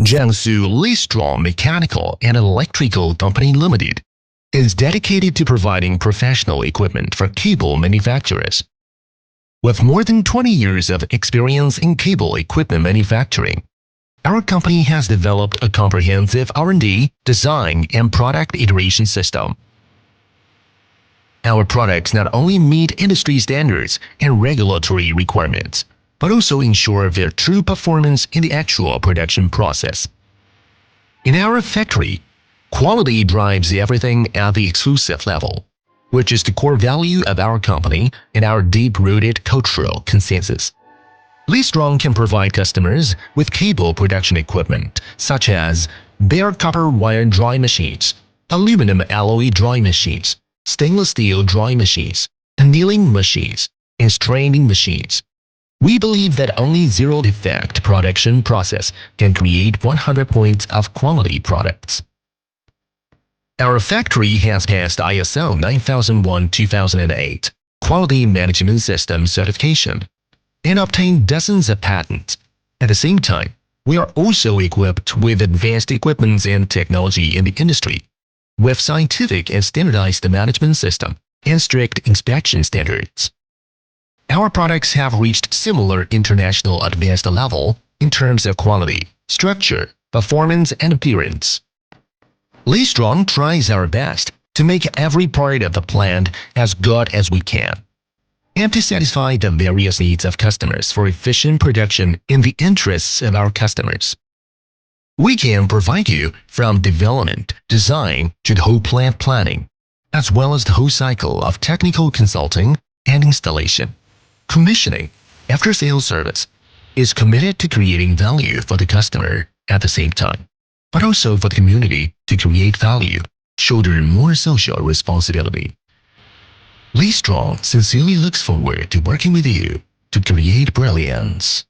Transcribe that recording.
Jiangsu LISTRONG Mechanical and Electrical Company Limited is dedicated to providing professional equipment for cable manufacturers. With more than 20 years of experience in cable equipment manufacturing, our company has developed a comprehensive R&D, design, and product iteration system. Our products not only meet industry standards and regulatory requirements, but also ensure their true performance in the actual production process. In our factory, quality drives everything at the exclusive level, which is the core value of our company and our deep-rooted cultural consensus. LISTRONG can provide customers with cable production equipment such as bare copper wire drawing machines, aluminum alloy drawing machines, stainless steel drawing machines, annealing machines, and straining machines. We believe that only zero-defect production process can create 100 points of quality products. Our factory has passed ISO 9001-2008 Quality Management System certification and obtained dozens of patents. At the same time, we are also equipped with advanced equipment and technology in the industry, with scientific and standardized management system and strict inspection standards. Our products have reached similar international advanced level in terms of quality, structure, performance, and appearance. LISTRONG tries our best to make every part of the plant as good as we can, and to satisfy the various needs of customers for efficient production in the interests of our customers. We can provide you from development, design, to the whole plant planning, as well as the whole cycle of technical consulting and installation. Commissioning, after-sales service, is committed to creating value for the customer at the same time, but also for the community to create value, shoulder more social responsibility. LISTRONG sincerely looks forward to working with you to create brilliance.